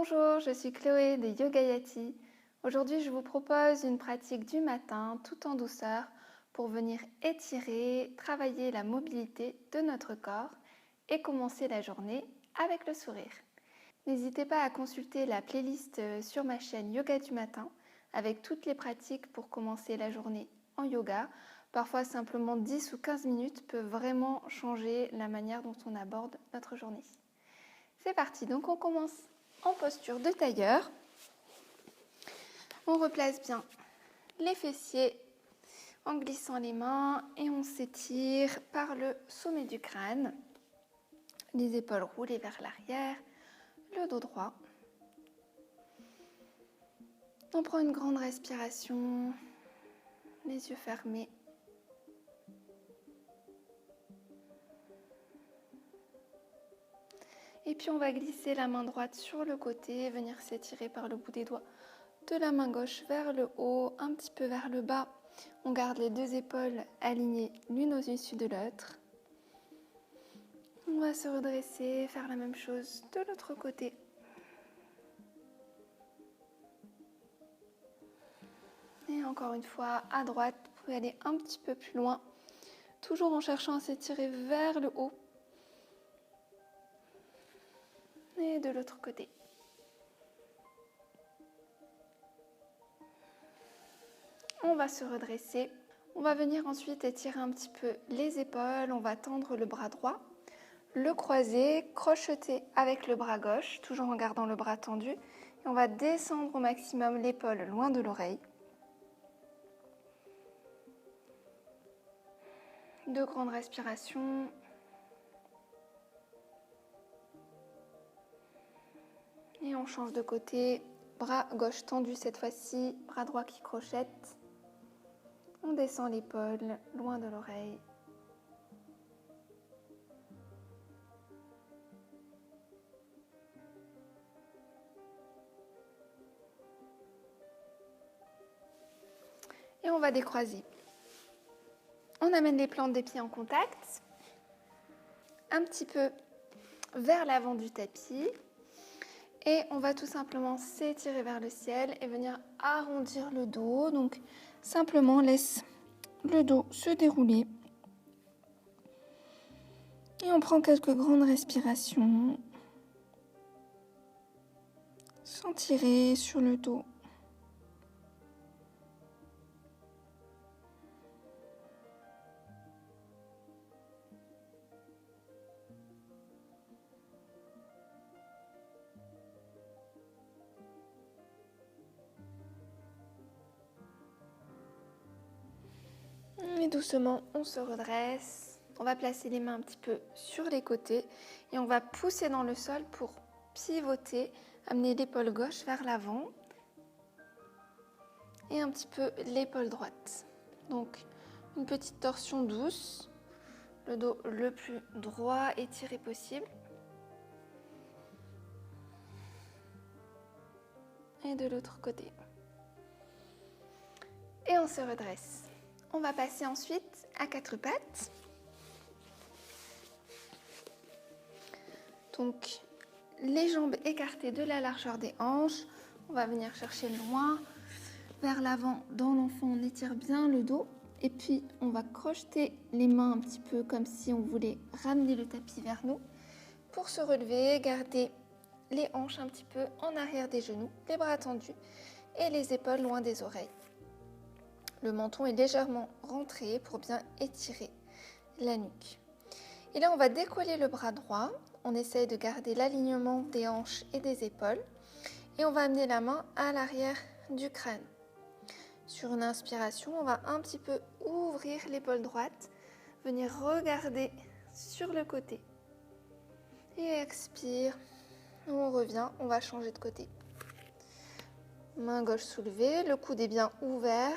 Bonjour, je suis Chloé de Yogayati. Aujourd'hui, je vous propose une pratique du matin tout en douceur pour venir étirer, travailler la mobilité de notre corps et commencer la journée avec le sourire. N'hésitez pas à consulter la playlist sur ma chaîne Yoga du matin avec toutes les pratiques pour commencer la journée en yoga. Parfois, simplement 10 ou 15 minutes peuvent vraiment changer la manière dont on aborde notre journée. C'est parti, donc on commence en posture de tailleur. On replace bien les fessiers en glissant les mains et on s'étire par le sommet du crâne. Les épaules roulées vers l'arrière, le dos droit. On prend une grande respiration, les yeux fermés. Et puis on va glisser la main droite sur le côté, venir s'étirer par le bout des doigts de la main gauche vers le haut, un petit peu vers le bas. On garde les deux épaules alignées l'une au-dessus de l'autre. On va se redresser, faire la même chose de l'autre côté. Et encore une fois, à droite, vous pouvez aller un petit peu plus loin, toujours en cherchant à s'étirer vers le haut. Et de l'autre côté. On va se redresser. On va venir ensuite étirer un petit peu les épaules. On va tendre le bras droit, le croiser, crocheter avec le bras gauche, toujours en gardant le bras tendu. Et on va descendre au maximum l'épaule loin de l'oreille. Deux grandes respirations. Et on change de côté. Bras gauche tendu cette fois-ci, bras droit qui crochette. On descend l'épaule loin de l'oreille. Et on va décroiser. On amène les plantes des pieds en contact, un petit peu vers l'avant du tapis. Et on va tout simplement s'étirer vers le ciel et venir arrondir le dos. Donc simplement laisse le dos se dérouler. Et on prend quelques grandes respirations. Sans tirer sur le dos. Et doucement, on se redresse. On va placer les mains un petit peu sur les côtés et on va pousser dans le sol pour pivoter, amener l'épaule gauche vers l'avant et un petit peu l'épaule droite. Donc, une petite torsion douce, le dos le plus droit étiré possible. Et de l'autre côté. Et on se redresse. On va passer ensuite à quatre pattes. Donc, les jambes écartées de la largeur des hanches. On va venir chercher loin vers l'avant dans l'enfant. On étire bien le dos. Et puis, on va crocheter les mains un petit peu comme si on voulait ramener le tapis vers nous. Pour se relever, garder les hanches un petit peu en arrière des genoux, les bras tendus et les épaules loin des oreilles. Le menton est légèrement rentré pour bien étirer la nuque. Et là, on va décoller le bras droit. On essaye de garder l'alignement des hanches et des épaules. Et on va amener la main à l'arrière du crâne. Sur une inspiration, on va un petit peu ouvrir l'épaule droite, venir regarder sur le côté. Et expire. On revient, on va changer de côté. Main gauche soulevée, le coude est bien ouvert.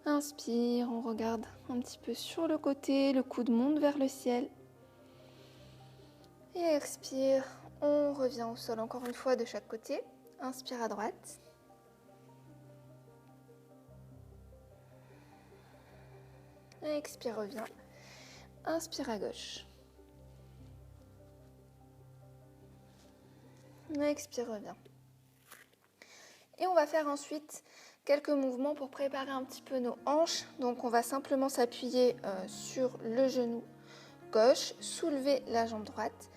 Inspire, on regarde un petit peu sur le côté, le coude monte vers le ciel. Et expire, on revient au sol encore une fois de chaque côté. Inspire à droite. Et expire, revient. Inspire à gauche. On expire, reviens. Et on va faire ensuite quelques mouvements pour préparer un petit peu nos hanches. Donc on va simplement s'appuyer sur le genou gauche, soulever la jambe droite,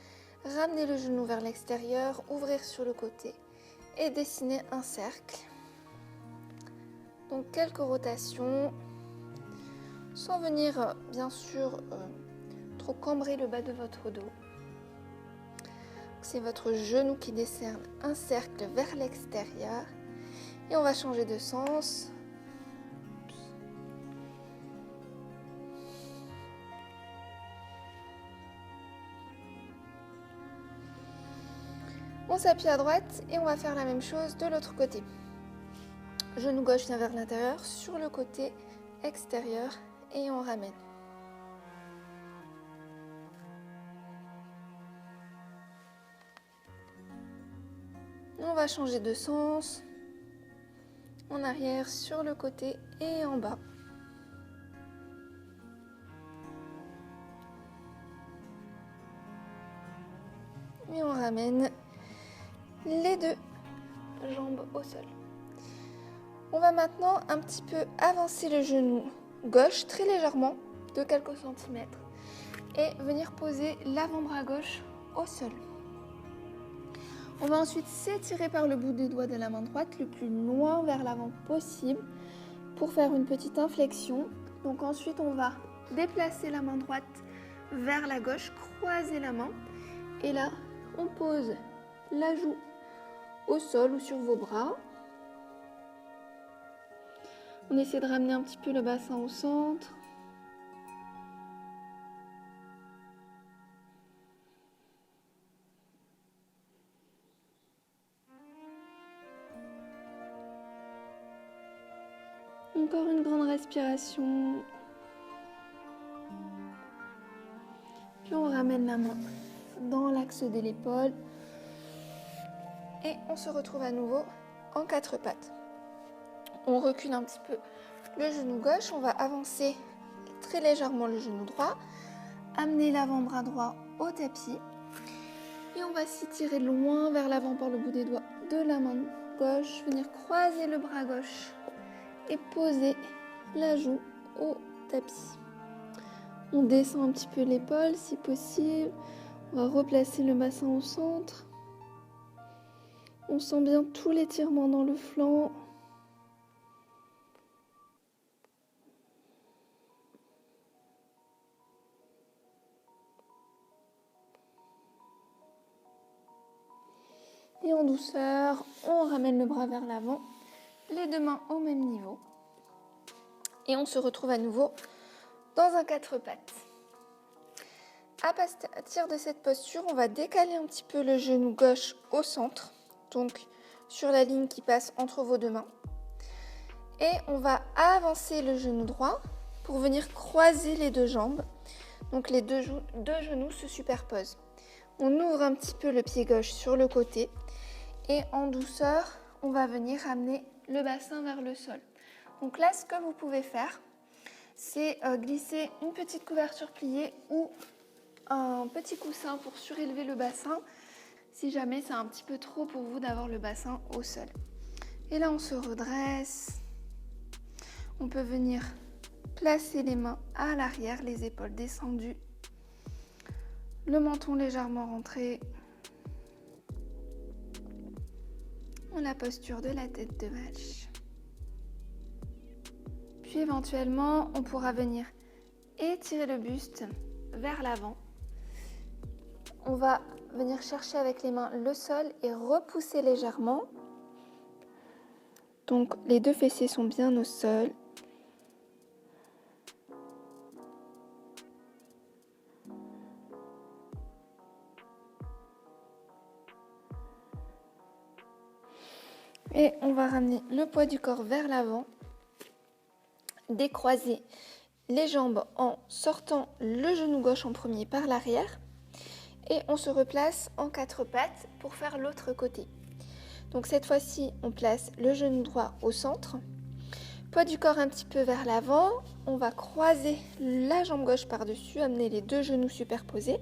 ramener le genou vers l'extérieur, ouvrir sur le côté et dessiner un cercle. Donc quelques rotations, sans venir bien sûr trop cambrer le bas de votre dos. C'est votre genou qui décerne un cercle vers l'extérieur. Et on va changer de sens. On s'appuie à droite et on va faire la même chose de l'autre côté. Genou gauche vient vers l'intérieur, sur le côté extérieur et on ramène. On va changer de sens. En arrière, sur le côté et en bas. Et on ramène les deux jambes au sol. On va maintenant un petit peu avancer le genou gauche très légèrement, de quelques centimètres, et venir poser l'avant-bras gauche au sol. On va ensuite s'étirer par le bout des doigts de la main droite le plus loin vers l'avant possible pour faire une petite inflexion. Donc ensuite on va déplacer la main droite vers la gauche, croiser la main et là on pose la joue au sol ou sur vos bras. On essaie de ramener un petit peu le bassin au centre. Encore une grande respiration. Puis on ramène la main dans l'axe de l'épaule. Et on se retrouve à nouveau en quatre pattes. On recule un petit peu le genou gauche. On va avancer très légèrement le genou droit. Amener l'avant-bras droit au tapis. Et on va s'étirer loin vers l'avant par le bout des doigts de la main gauche. Venir croiser le bras gauche. Et poser la joue au tapis. On descend un petit peu l'épaule si possible. On va replacer le bassin au centre. On sent bien tout l'étirement dans le flanc. Et en douceur, on ramène le bras vers l'avant. Les deux mains au même niveau. Et on se retrouve à nouveau dans un quatre pattes. À partir de cette posture, on va décaler un petit peu le genou gauche au centre. Donc sur la ligne qui passe entre vos deux mains. Et on va avancer le genou droit pour venir croiser les deux jambes. Donc les deux genoux se superposent. On ouvre un petit peu le pied gauche sur le côté. Et en douceur, on va venir ramener le bassin vers le sol. Donc là, ce que vous pouvez faire, c'est glisser une petite couverture pliée ou un petit coussin pour surélever le bassin, si jamais c'est un petit peu trop pour vous d'avoir le bassin au sol. Et là, on se redresse. On peut venir placer les mains à l'arrière, les épaules descendues, le menton légèrement rentré. La posture de la tête de vache. Puis éventuellement, on pourra venir étirer le buste vers l'avant. On va venir chercher avec les mains le sol et repousser légèrement. Donc les deux fessiers sont bien au sol. Et on va ramener le poids du corps vers l'avant, décroiser les jambes en sortant le genou gauche en premier par l'arrière et on se replace en quatre pattes pour faire l'autre côté. Donc cette fois-ci, on place le genou droit au centre, poids du corps un petit peu vers l'avant, on va croiser la jambe gauche par-dessus, amener les deux genoux superposés.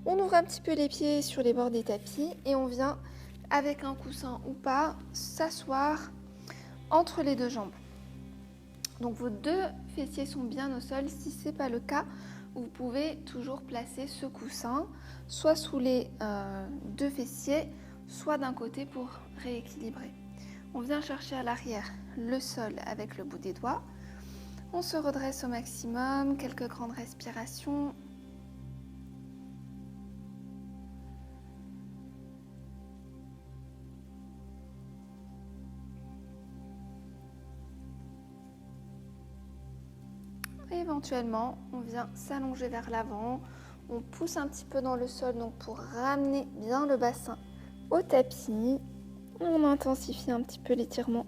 On ouvre un petit peu les pieds sur les bords des tapis et on vient avec un coussin ou pas, s'asseoir entre les deux jambes. Donc vos deux fessiers sont bien au sol. Si ce n'est pas le cas, vous pouvez toujours placer ce coussin soit sous les deux fessiers, soit d'un côté pour rééquilibrer. On vient chercher à l'arrière le sol avec le bout des doigts. On se redresse au maximum, quelques grandes respirations. Et éventuellement, on vient s'allonger vers l'avant. On pousse un petit peu dans le sol donc pour ramener bien le bassin au tapis. On intensifie un petit peu l'étirement.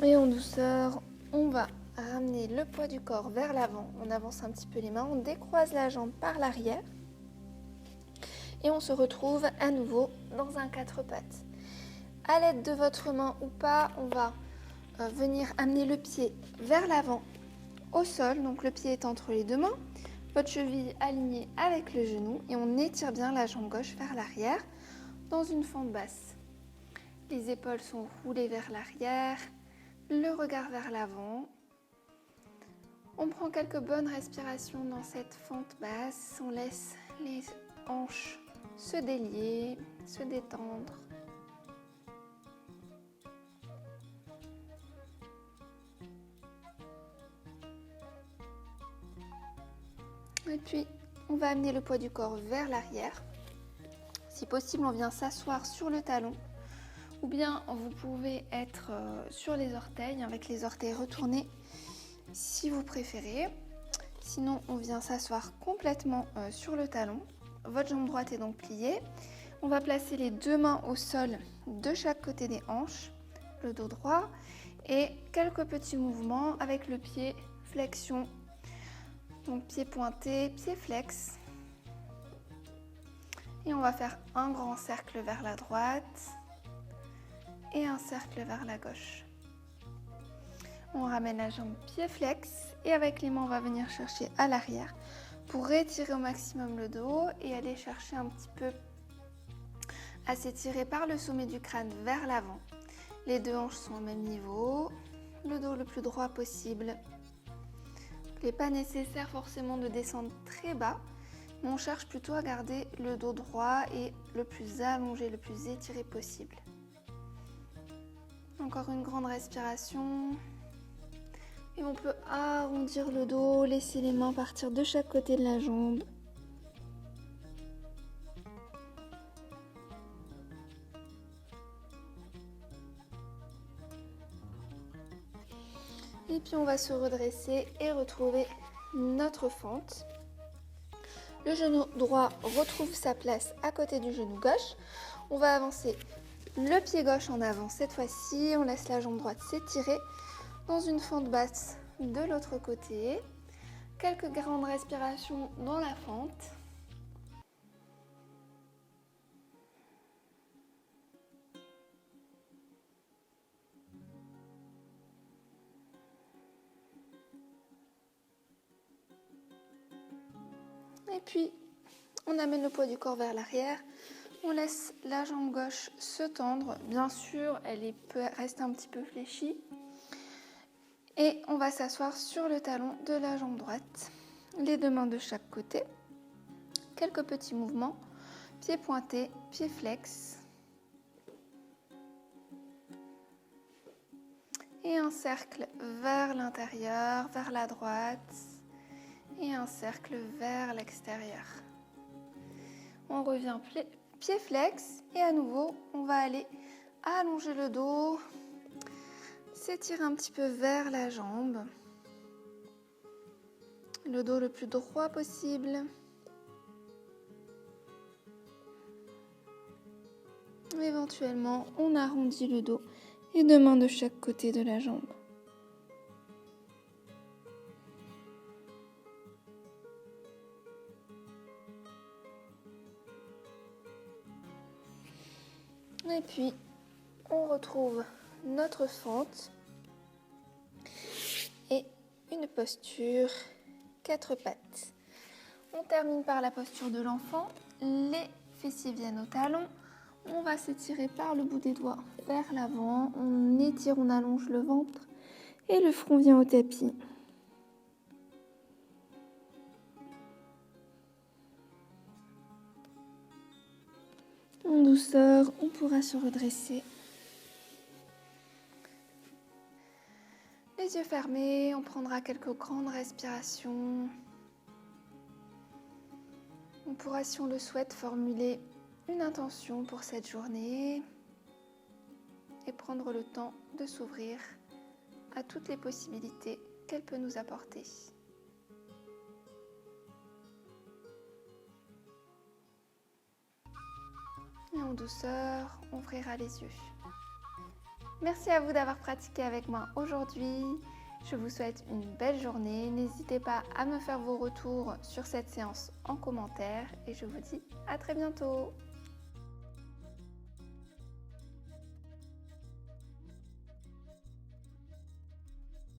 Et en douceur, on va ramener le poids du corps vers l'avant. On avance un petit peu les mains, on décroise la jambe par l'arrière. Et on se retrouve à nouveau dans un quatre pattes. À l'aide de votre main ou pas, on va venir amener le pied vers l'avant au sol. Donc le pied est entre les deux mains, votre cheville alignée avec le genou et on étire bien la jambe gauche vers l'arrière dans une fente basse. Les épaules sont roulées vers l'arrière, le regard vers l'avant. On prend quelques bonnes respirations dans cette fente basse. On laisse les hanches se délier, se détendre. Et puis, on va amener le poids du corps vers l'arrière. Si possible, on vient s'asseoir sur le talon. Ou bien, vous pouvez être sur les orteils, avec les orteils retournés, si vous préférez. Sinon, on vient s'asseoir complètement sur le talon. Votre jambe droite est donc pliée. On va placer les deux mains au sol de chaque côté des hanches, le dos droit, et quelques petits mouvements avec le pied flexion. Donc pied pointé, pied flex. Et on va faire un grand cercle vers la droite et un cercle vers la gauche. On ramène la jambe pied flex et avec les mains, on va venir chercher à l'arrière pour étirer au maximum le dos et aller chercher un petit peu à s'étirer par le sommet du crâne vers l'avant. Les deux hanches sont au même niveau, le dos le plus droit possible. Il n'est pas nécessaire forcément de descendre très bas, mais on cherche plutôt à garder le dos droit et le plus allongé, le plus étiré possible. Encore une grande respiration. Et on peut arrondir le dos, laisser les mains partir de chaque côté de la jambe. Et puis on va se redresser et retrouver notre fente. Le genou droit retrouve sa place à côté du genou gauche. On va avancer le pied gauche en avant cette fois-ci. On laisse la jambe droite s'étirer dans une fente basse de l'autre côté. Quelques grandes respirations dans la fente. Et puis, on amène le poids du corps vers l'arrière. On laisse la jambe gauche se tendre. Bien sûr, elle peut rester un petit peu fléchie. Et on va s'asseoir sur le talon de la jambe droite. Les deux mains de chaque côté. Quelques petits mouvements. Pied pointé, pied flex. Et un cercle vers l'intérieur, vers la droite. Et un cercle vers l'extérieur. On revient pied flex et à nouveau, on va aller allonger le dos, s'étirer un petit peu vers la jambe. Le dos le plus droit possible. Éventuellement, on arrondit le dos et deux mains de chaque côté de la jambe. Et puis, on retrouve notre fente et une posture 4 pattes. On termine par la posture de l'enfant. Les fessiers viennent au talon. On va s'étirer par le bout des doigts vers l'avant. On étire, on allonge le ventre et le front vient au tapis. En douceur, on pourra se redresser. Les yeux fermés, on prendra quelques grandes respirations. On pourra, si on le souhaite, formuler une intention pour cette journée et prendre le temps de s'ouvrir à toutes les possibilités qu'elle peut nous apporter. Et en douceur, on ouvrira les yeux. Merci à vous d'avoir pratiqué avec moi aujourd'hui. Je vous souhaite une belle journée. N'hésitez pas à me faire vos retours sur cette séance en commentaire et je vous dis à très bientôt.